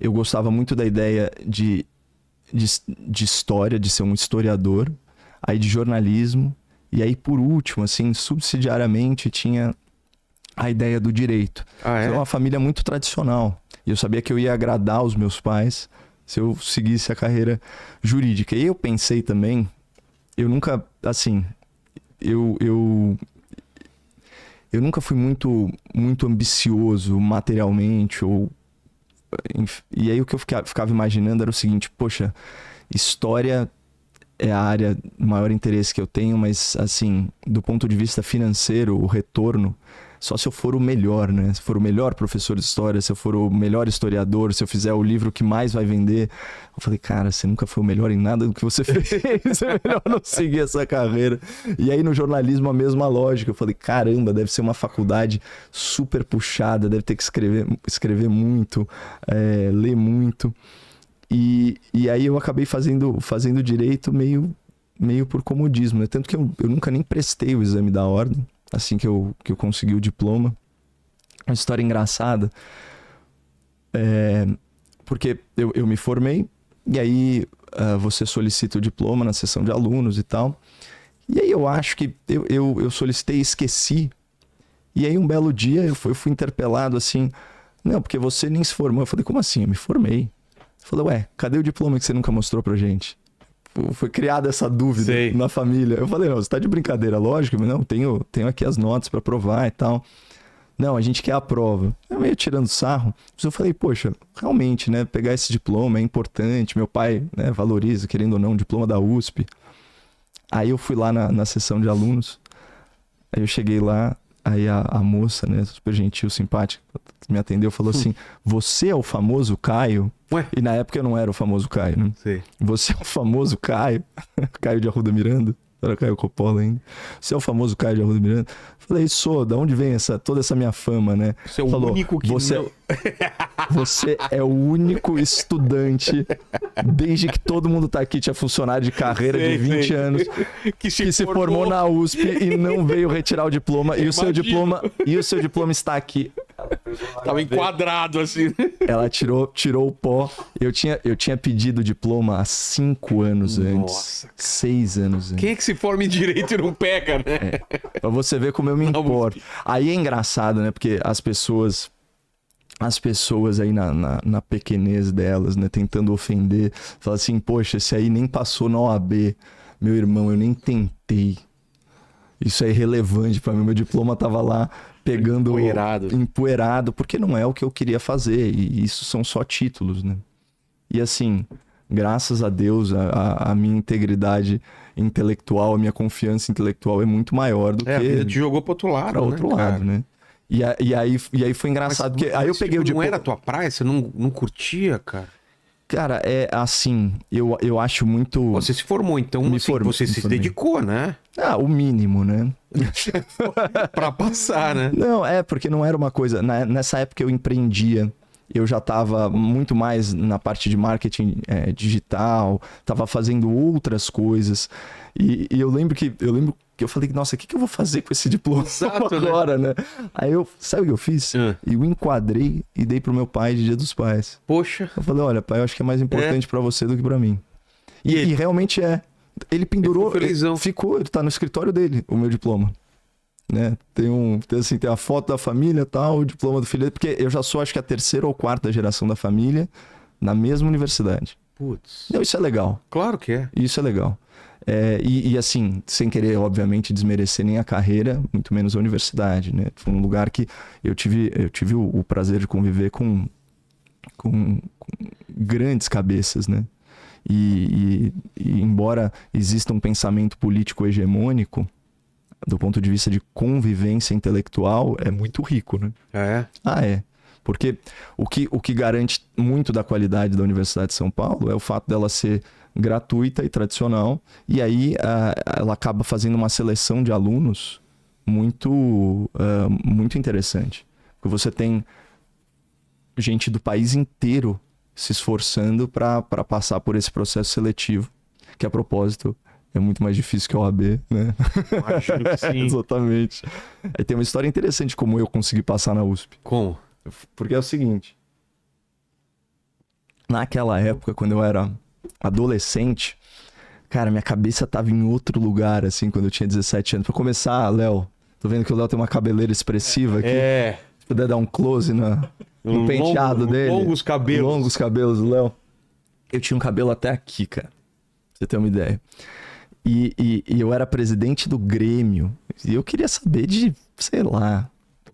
eu gostava muito da ideia de história, de ser um historiador, aí de jornalismo, e aí por último, assim, subsidiariamente tinha a ideia do direito. Ah, é? Foi uma família muito tradicional, e eu sabia que eu ia agradar os meus pais se eu seguisse a carreira jurídica. E eu pensei também, eu nunca, assim, eu nunca fui muito ambicioso materialmente, e aí o que eu ficava imaginando era o seguinte, poxa, história é a área de maior interesse que eu tenho, mas assim, do ponto de vista financeiro, o retorno, só se eu for o melhor, né? Se for o melhor professor de história, se eu for o melhor historiador, se eu fizer o livro que mais vai vender. Eu falei, cara, você nunca foi o melhor em nada do que você fez, é melhor não seguir essa carreira. E aí no jornalismo a mesma lógica, eu falei, caramba, deve ser uma faculdade super puxada, deve ter que escrever muito, ler muito. E aí eu acabei fazendo direito meio por comodismo, né? Tanto que eu nunca nem prestei o exame da ordem, assim que eu consegui o diploma. Uma história engraçada, porque eu me formei, e aí você solicita o diploma na seção de alunos e tal. E aí eu acho que eu solicitei e esqueci. E aí um belo dia eu fui interpelado assim, não, porque você nem se formou. Eu falei, como assim? Eu me formei. Falei, ué, cadê o diploma que você nunca mostrou pra gente? Foi criada essa dúvida na família. Eu falei, não, você tá de brincadeira, lógico, mas não, tenho aqui as notas pra provar e tal. Não, a gente quer a prova. Eu meio tirando sarro. Mas eu falei, poxa, realmente, né, pegar esse diploma é importante. Meu pai, né, valoriza, querendo ou não, o diploma da USP. Aí eu fui lá na sessão de alunos. Aí eu cheguei lá, aí a moça, né, super gentil, simpática, me atendeu, falou assim, você é o famoso Caio? Ué? E na época eu não era o famoso Caio, né? Sei. Você é o famoso Caio? Caio de Arruda Miranda? Era Caio Coppola ainda. Você é o famoso Caio de Arruda Miranda? Falei, sou, da onde vem toda essa minha fama, né? Você é o único que você, você é o único estudante, desde que todo mundo tá aqui, tinha funcionário de carreira de 20 anos, que se formou na USP e não veio retirar o diploma. E o seu diploma está aqui. Tava enquadrado assim. Ela tirou o pó. Eu tinha pedido o diploma há 5 anos antes. 6 anos antes. Quem é que se forma em direito e não pega, né? Pra você ver como eu me importo. Aí é engraçado, né? Porque as pessoas aí na pequenez delas, né? Tentando ofender, falam assim, poxa, esse aí nem passou na OAB. Meu irmão, eu nem tentei. Isso é irrelevante pra mim. Meu diploma tava lá pegando empoeirado, porque não é o que eu queria fazer. E isso são só títulos, né? E assim, graças a Deus, a minha integridade intelectual, a minha confiança intelectual é muito maior do que... A vida te jogou pro outro lado, pra outro lado, né? E aí foi engraçado, porque aí eu peguei o diploma... Não era a tua praia? Você não curtia, cara? Cara, é assim, eu acho muito... Você se formou, então você se dedicou, né? Ah, o mínimo, né? Pra passar, né? Não, porque não era uma coisa... Nessa época eu empreendia, eu já estava muito mais na parte de marketing digital, estava fazendo outras coisas. E eu lembro que eu falei, nossa, o que eu vou fazer com esse diploma agora, né? Aí sabe o que eu fiz? Eu enquadrei e dei pro meu pai de Dia dos Pais. Poxa. Eu falei, olha, pai, eu acho que é mais importante pra você do que pra mim. E realmente é. Ele pendurou, ele tá no escritório dele, o meu diploma. Né? Tem a foto da família, tal, o diploma do filho dele, porque eu já sou, acho que a 3ª ou 4ª geração da família na mesma universidade. Putz. Não, isso é legal. Claro que é. Isso é legal. E assim, sem querer, obviamente, desmerecer nem a carreira, muito menos a universidade, né? Foi um lugar que eu tive o prazer de conviver com grandes cabeças, né? E embora exista um pensamento político hegemônico, do ponto de vista de convivência intelectual, é muito rico, né? É. Porque o que garante muito da qualidade da Universidade de São Paulo é o fato dela ser gratuita e tradicional, e aí ela acaba fazendo uma seleção de alunos muito interessante. Porque você tem gente do país inteiro se esforçando para passar por esse processo seletivo, que a propósito é muito mais difícil que a OAB, né? Imagino que sim. Exatamente. Aí tem uma história interessante como eu consegui passar na USP. Como? Porque é o seguinte... naquela época, quando eu era adolescente, cara, minha cabeça tava em outro lugar, assim, quando eu tinha 17 anos. Pra começar, Léo, tô vendo que o Léo tem uma cabeleira expressiva aqui. Se puder dar um close no penteado dele. Longos cabelos do Léo. Eu tinha um cabelo até aqui, cara. Pra você ter uma ideia. E eu era presidente do Grêmio. E eu queria saber de, sei lá...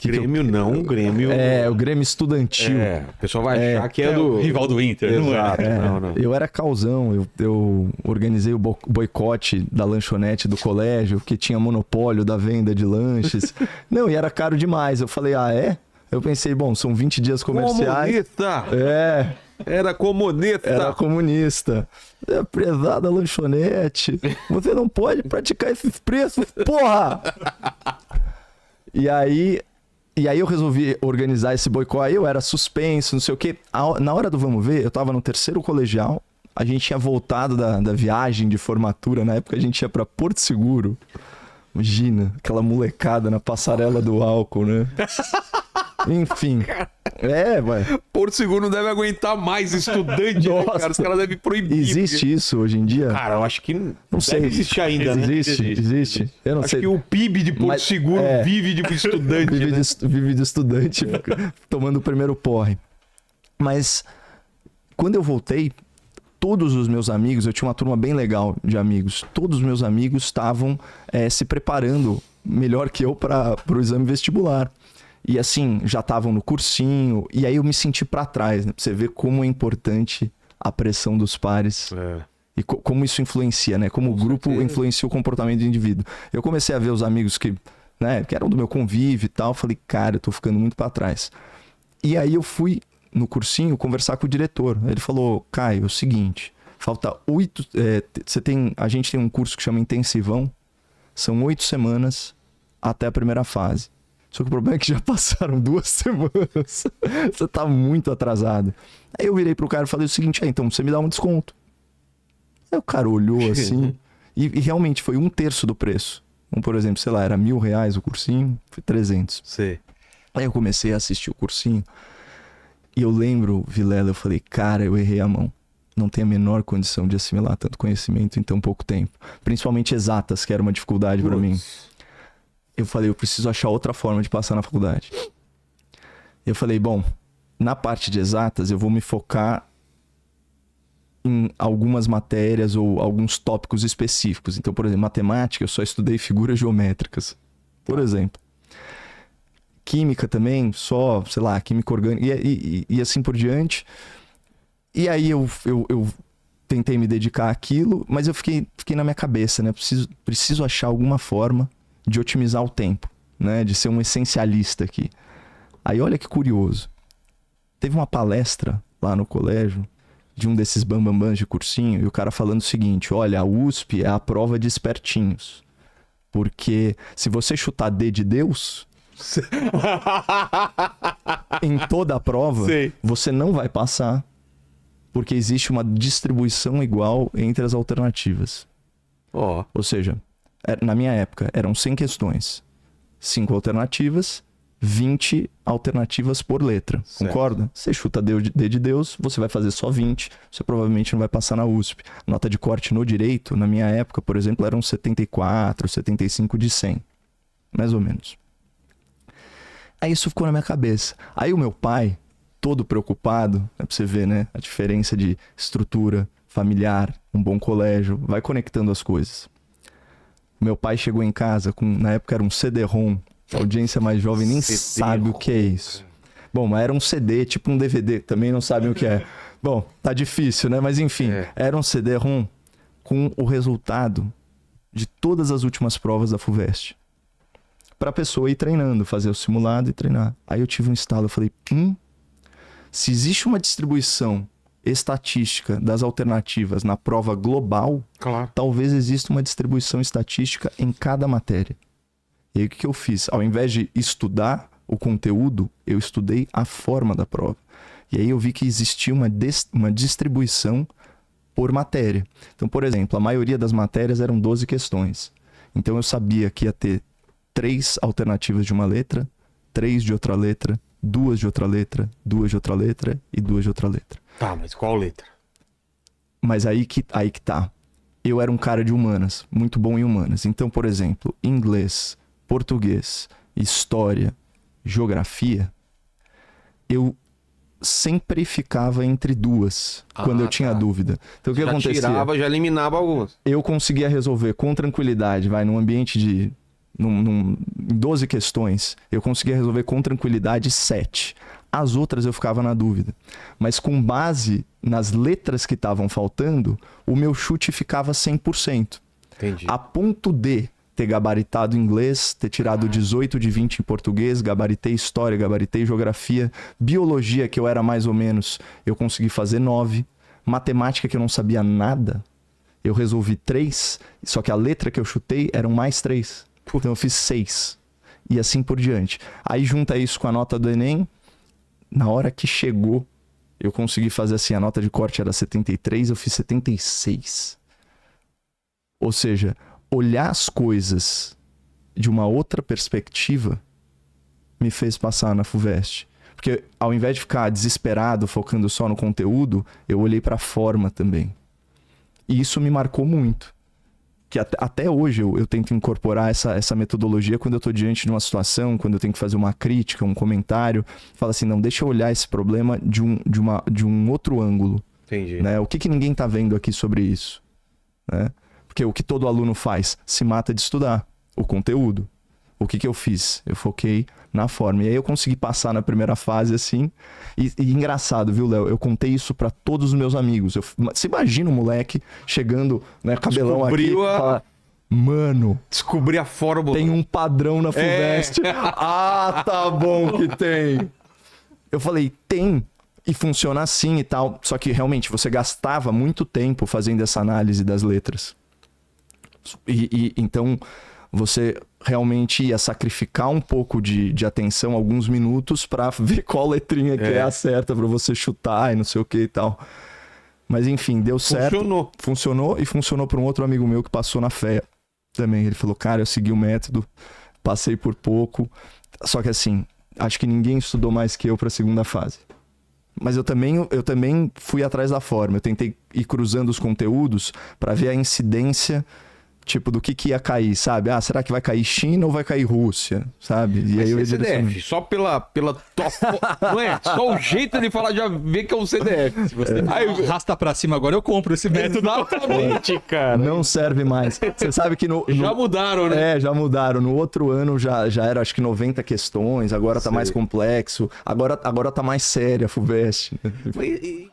Grêmio não, Grêmio... o Grêmio estudantil. O pessoal vai achar que é do... rival do Inter. Exato. Não é. Eu era cauzão, eu organizei o boicote da lanchonete do colégio, que tinha monopólio da venda de lanches. Não, e era caro demais. Eu falei, Eu pensei, bom, são 20 dias comerciais. Comunista! Era comunista! Era comunista. Prezada lanchonete, você não pode praticar esses preços, porra! E aí eu resolvi organizar esse boicote. Aí eu era suspenso, não sei o quê. Na hora do vamos ver, eu tava no 3º colegial. A gente tinha voltado da viagem de formatura. Na época a gente ia pra Porto Seguro. Imagina, aquela molecada na passarela do álcool, né? Enfim. Vai. Porto Seguro não deve aguentar mais estudante, né, cara? Os caras devem proibir. Existe isso hoje em dia? Cara, eu acho que não sei. Existe ainda, né? Existe. Eu não acho sei. que o PIB de Porto Seguro vive de estudante, vive de estudante, tomando o primeiro porre. Mas, quando eu voltei, todos os meus amigos, eu tinha uma turma bem legal de amigos, todos os meus amigos estavam se preparando melhor que eu para o exame vestibular. E assim, já estavam no cursinho, e aí eu me senti para trás, né? Pra você ver como é importante a pressão dos pares. E como isso influencia, né? Como o grupo influencia o comportamento do indivíduo. Eu comecei a ver os amigos que eram do meu convívio e tal, falei, cara, eu tô ficando muito para trás. E aí eu fui no cursinho conversar com o diretor. Ele falou, Caio, é o seguinte, falta 8... a gente tem um curso que chama Intensivão, são 8 semanas até a primeira fase. Só que o problema é que já passaram 2 semanas. Você tá muito atrasado. Aí eu virei pro cara e falei o seguinte, então você me dá um desconto. Aí o cara olhou assim, e realmente foi 1/3 do preço. Então, por exemplo, sei lá, era R$1.000 o cursinho, foi 300. Sim. Aí eu comecei a assistir o cursinho, e eu lembro, Vilela, eu falei, cara, eu errei a mão. Não tenho a menor condição de assimilar tanto conhecimento em tão pouco tempo. Principalmente exatas, que era uma dificuldade para mim. Eu falei, eu preciso achar outra forma de passar na faculdade. Eu falei, bom, na parte de exatas eu vou me focar em algumas matérias ou alguns tópicos específicos. Então, por exemplo, matemática, eu só estudei figuras geométricas, por exemplo. Química também, só, sei lá, química orgânica e assim por diante. E aí eu tentei me dedicar àquilo, mas eu fiquei na minha cabeça, né? Preciso achar alguma forma de otimizar o tempo, né? De ser um essencialista aqui. Aí olha que curioso. Teve uma palestra lá no colégio de um desses bambambãs de cursinho e o cara falando o seguinte, olha, a USP é a prova de espertinhos. Porque se você chutar D de Deus, em toda a prova, você não vai passar, porque existe uma distribuição igual entre as alternativas. Ou seja, na minha época, eram 100 questões, 5 alternativas, 20 alternativas por letra. Certo. Concorda? Você chuta D de Deus, você vai fazer só 20, você provavelmente não vai passar na USP. Nota de corte no direito, na minha época, por exemplo, eram 74, 75 de 100. Mais ou menos. Aí isso ficou na minha cabeça. Aí o meu pai, todo preocupado, pra você ver, né? A diferença de estrutura familiar, um bom colégio, vai conectando as coisas. Meu pai chegou em casa com, na época era um CD-ROM. A audiência mais jovem nem sabe o que é isso. Bom, mas era um CD, tipo um DVD, também não sabem o que é. Bom, tá difícil, né? Mas enfim, era um CD-ROM com o resultado de todas as últimas provas da FUVEST. Pra pessoa ir treinando, fazer o simulado e treinar. Aí eu tive um estalo, eu falei, se existe uma distribuição estatística das alternativas na prova global, talvez exista uma distribuição estatística em cada matéria. E aí o que eu fiz? Ao invés de estudar o conteúdo, eu estudei a forma da prova. E aí eu vi que existia uma distribuição por matéria. Então, por exemplo, a maioria das matérias eram 12 questões. Então eu sabia que ia ter 3 alternativas de uma letra, 3 de outra letra, 2 de outra letra, 2 de outra letra e 2 de outra letra. Tá, mas qual letra? Mas aí que tá. Eu era um cara de humanas, muito bom em humanas. Então, por exemplo, inglês, português, história, geografia, eu sempre ficava entre duas, quando eu tinha dúvida. Então, o que acontecia? Já tirava, já eliminava algumas. Eu conseguia resolver com tranquilidade, num ambiente de... em 12 questões, eu conseguia resolver com tranquilidade 7. As outras eu ficava na dúvida. Mas com base nas letras que estavam faltando, o meu chute ficava 100%. Entendi. A ponto de ter gabaritado inglês, ter tirado 18 de 20 em português, gabaritei história, gabaritei geografia, biologia, que eu era mais ou menos, eu consegui fazer 9. Matemática, que eu não sabia nada, eu resolvi 3, só que a letra que eu chutei eram mais 3. Então eu fiz 6. E assim por diante. Aí junta isso com a nota do Enem, na hora que chegou, eu consegui fazer assim, a nota de corte era 73, eu fiz 76. Ou seja, olhar as coisas de uma outra perspectiva me fez passar na FUVEST. Porque ao invés de ficar desesperado, focando só no conteúdo, eu olhei para a forma também. E isso me marcou muito. Que até hoje eu tento incorporar essa metodologia quando eu estou diante de uma situação, quando eu tenho que fazer uma crítica, um comentário. Fala assim, não, deixa eu olhar esse problema de um outro ângulo. Entendi. Né? O que ninguém está vendo aqui sobre isso? Né? Porque o que todo aluno faz? Se mata de estudar o conteúdo. O que eu fiz? Eu foquei na forma. E aí eu consegui passar na primeira fase assim. E engraçado, viu, Léo? Eu contei isso pra todos os meus amigos. Você imagina um moleque chegando, né, cabelão Descobriu aqui, fala, mano, descobri a fórmula. tem um padrão na FUVEST. Ah, tá bom que tem. Eu falei, tem. E funciona assim e tal. Só que realmente você gastava muito tempo fazendo essa análise das letras. Então você realmente ia sacrificar um pouco de atenção, alguns minutos, pra ver qual letrinha que é a certa pra você chutar e não sei o que e tal. Mas enfim, deu certo. Funcionou e funcionou pra um outro amigo meu que passou na FEA também. Ele falou, cara, eu segui o método, passei por pouco. Só que assim, acho que ninguém estudou mais que eu pra segunda fase. Mas eu também fui atrás da forma. Eu tentei ir cruzando os conteúdos pra ver a incidência, tipo, do que ia cair, sabe? Ah, será que vai cair China ou vai cair Rússia, sabe? E aí eu ia CDF, só pela não é? Só o jeito de falar já vê que é um CDF. Se você arrasta pra cima agora, eu compro esse método. Exatamente, cara. Não serve mais. Você sabe que Já mudaram, né? Já mudaram. No outro ano já era, acho que 90 questões, agora tá mais complexo. Agora tá mais séria a FUVEST. E